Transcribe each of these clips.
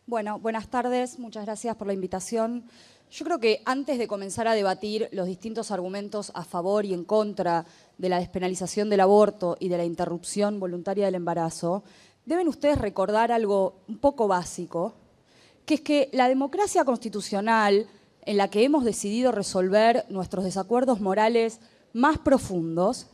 Bueno, buenas tardes, muchas gracias por la invitación. Yo creo que antes de comenzar a debatir los distintos argumentos a favor y en contra de la despenalización del aborto y de la interrupción voluntaria del embarazo, deben ustedes recordar algo un poco básico, que es que la democracia constitucional en la que hemos decidido resolver nuestros desacuerdos morales más profundos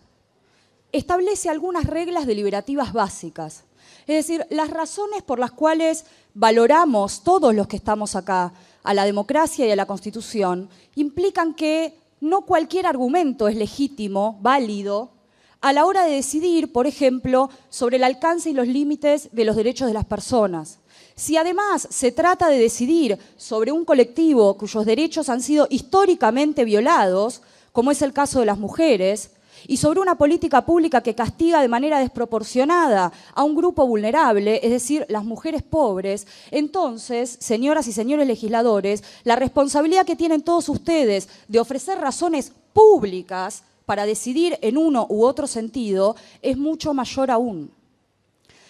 establece algunas reglas deliberativas básicas. Es decir, las razones por las cuales valoramos todos los que estamos acá a la democracia y a la Constitución implican que no cualquier argumento es legítimo, válido, a la hora de decidir, por ejemplo, sobre el alcance y los límites de los derechos de las personas. Si además se trata de decidir sobre un colectivo cuyos derechos han sido históricamente violados, como es el caso de las mujeres, y sobre una política pública que castiga de manera desproporcionada a un grupo vulnerable, es decir, las mujeres pobres, entonces, señoras y señores legisladores, la responsabilidad que tienen todos ustedes de ofrecer razones públicas para decidir en uno u otro sentido es mucho mayor aún.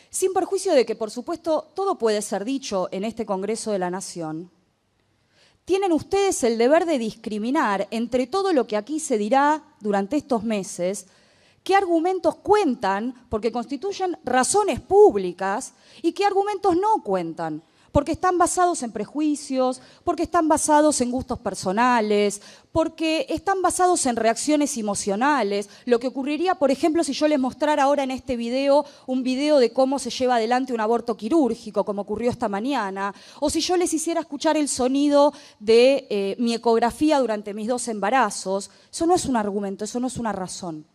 Sin perjuicio de que, por supuesto, todo puede ser dicho en este Congreso de la Nación, tienen ustedes el deber de discriminar entre todo lo que aquí se dirá durante estos meses, qué argumentos cuentan porque constituyen razones públicas y qué argumentos no cuentan, porque están basados en prejuicios, porque están basados en gustos personales, porque están basados en reacciones emocionales. Lo que ocurriría, por ejemplo, si yo les mostrara ahora en este video un video de cómo se lleva adelante un aborto quirúrgico, como ocurrió esta mañana, o si yo les hiciera escuchar el sonido de mi ecografía durante mis 2 embarazos. Eso no es un argumento, eso no es una razón.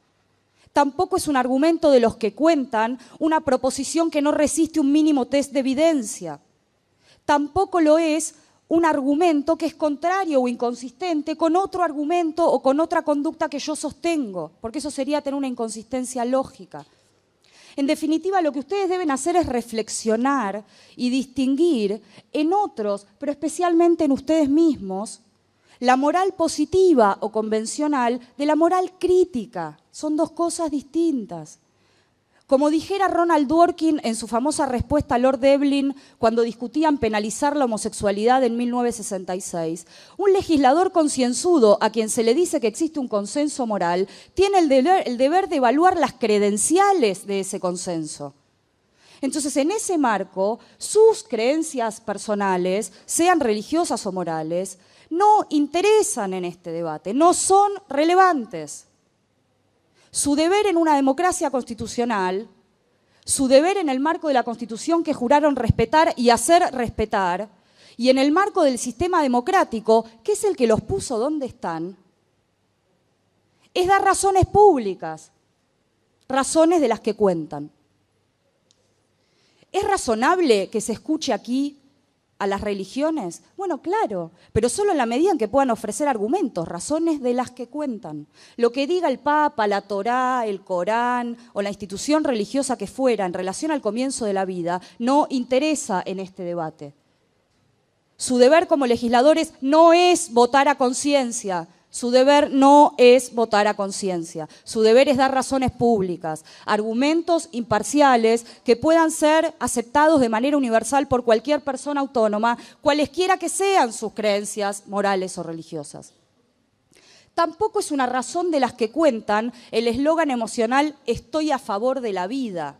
Tampoco es un argumento de los que cuentan una proposición que no resiste un mínimo test de evidencia. Tampoco lo es un argumento que es contrario o inconsistente con otro argumento o con otra conducta que yo sostengo, porque eso sería tener una inconsistencia lógica. En definitiva, lo que ustedes deben hacer es reflexionar y distinguir en otros, pero especialmente en ustedes mismos, la moral positiva o convencional de la moral crítica. Son 2 cosas distintas. Como dijera Ronald Dworkin en su famosa respuesta a Lord Devlin cuando discutían penalizar la homosexualidad en 1966, un legislador concienzudo a quien se le dice que existe un consenso moral tiene el deber de evaluar las credenciales de ese consenso. Entonces, en ese marco, sus creencias personales, sean religiosas o morales, no interesan en este debate, no son relevantes. Su deber en una democracia constitucional, su deber en el marco de la Constitución que juraron respetar y hacer respetar, y en el marco del sistema democrático, que es el que los puso donde están, es dar razones públicas, razones de las que cuentan. ¿Es razonable que se escuche aquí a las religiones? Bueno, claro, pero solo en la medida en que puedan ofrecer argumentos, razones de las que cuentan. Lo que diga el Papa, la Torá, el Corán o la institución religiosa que fuera en relación al comienzo de la vida no interesa en este debate. Su deber como legisladores no es votar a conciencia. Su deber no es votar a conciencia. Su deber es dar razones públicas, argumentos imparciales que puedan ser aceptados de manera universal por cualquier persona autónoma, cualesquiera que sean sus creencias morales o religiosas. Tampoco es una razón de las que cuentan el eslogan emocional «estoy a favor de la vida».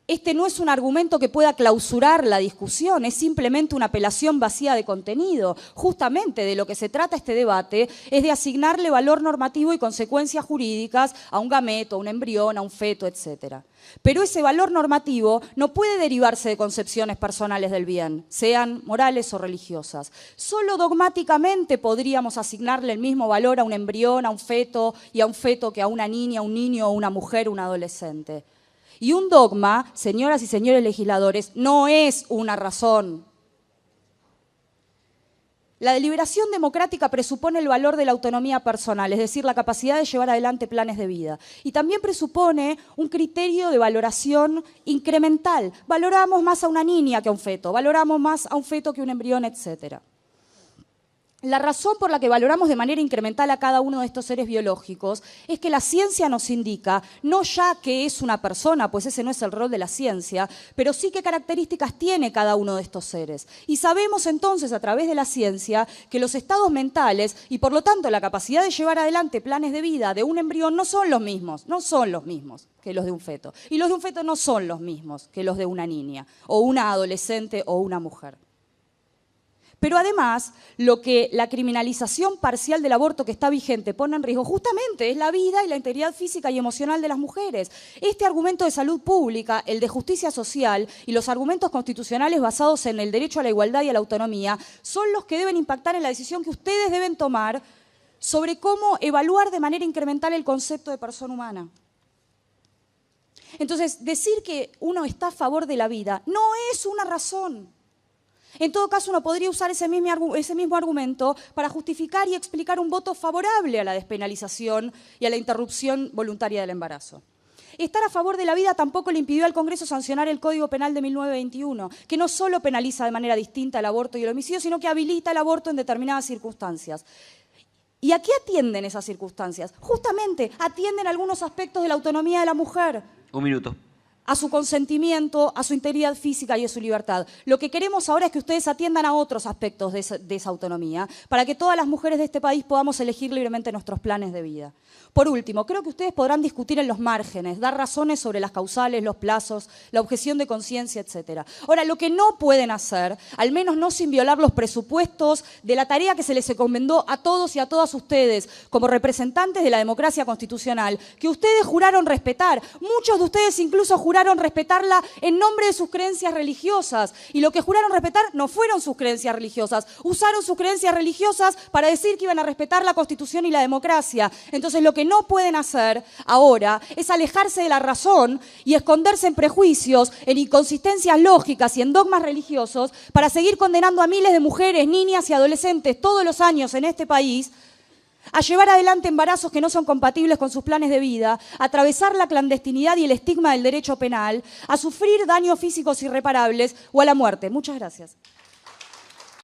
Este no es un argumento que pueda clausurar la discusión, es simplemente una apelación vacía de contenido. Justamente de lo que se trata este debate es de asignarle valor normativo y consecuencias jurídicas a un gameto, a un embrión, a un feto, etc. Pero ese valor normativo no puede derivarse de concepciones personales del bien, sean morales o religiosas. Solo dogmáticamente podríamos asignarle el mismo valor a un embrión, a un feto y a un feto que a una niña, un niño o una mujer, un adolescente. Y un dogma, señoras y señores legisladores, no es una razón. La deliberación democrática presupone el valor de la autonomía personal, es decir, la capacidad de llevar adelante planes de vida. Y también presupone un criterio de valoración incremental. Valoramos más a una niña que a un feto, valoramos más a un feto que a un embrión, etc. La razón por la que valoramos de manera incremental a cada uno de estos seres biológicos es que la ciencia nos indica, no ya que es una persona, pues ese no es el rol de la ciencia, pero sí qué características tiene cada uno de estos seres. Y sabemos entonces a través de la ciencia que los estados mentales y por lo tanto la capacidad de llevar adelante planes de vida de un embrión no son los mismos que los de un feto. Y los de un feto no son los mismos que los de una niña, o una adolescente o una mujer. Pero además, lo que la criminalización parcial del aborto que está vigente pone en riesgo justamente es la vida y la integridad física y emocional de las mujeres. Este argumento de salud pública, el de justicia social y los argumentos constitucionales basados en el derecho a la igualdad y a la autonomía son los que deben impactar en la decisión que ustedes deben tomar sobre cómo evaluar de manera incremental el concepto de persona humana. Entonces, decir que uno está a favor de la vida no es una razón. En todo caso, uno podría usar ese mismo argumento para justificar y explicar un voto favorable a la despenalización y a la interrupción voluntaria del embarazo. Estar a favor de la vida tampoco le impidió al Congreso sancionar el Código Penal de 1921, que no solo penaliza de manera distinta el aborto y el homicidio, sino que habilita el aborto en determinadas circunstancias. ¿Y a qué atienden esas circunstancias? Justamente atienden algunos aspectos de la autonomía de la mujer. Un minuto. A su consentimiento, a su integridad física y a su libertad. Lo que queremos ahora es que ustedes atiendan a otros aspectos de esa autonomía para que todas las mujeres de este país podamos elegir libremente nuestros planes de vida. Por último, creo que ustedes podrán discutir en los márgenes, dar razones sobre las causales, los plazos, la objeción de conciencia, etc. Ahora, lo que no pueden hacer, al menos no sin violar los presupuestos de la tarea que se les encomendó a todos y a todas ustedes como representantes de la democracia constitucional, que ustedes juraron respetar. Muchos de ustedes incluso juraron respetarla en nombre de sus creencias religiosas. Y lo que juraron respetar no fueron sus creencias religiosas. Usaron sus creencias religiosas para decir que iban a respetar la Constitución y la democracia. Entonces, lo que no pueden hacer ahora es alejarse de la razón y esconderse en prejuicios, en inconsistencias lógicas y en dogmas religiosos para seguir condenando a miles de mujeres, niñas y adolescentes todos los años en este país a llevar adelante embarazos que no son compatibles con sus planes de vida, a atravesar la clandestinidad y el estigma del derecho penal, a sufrir daños físicos irreparables o a la muerte. Muchas gracias.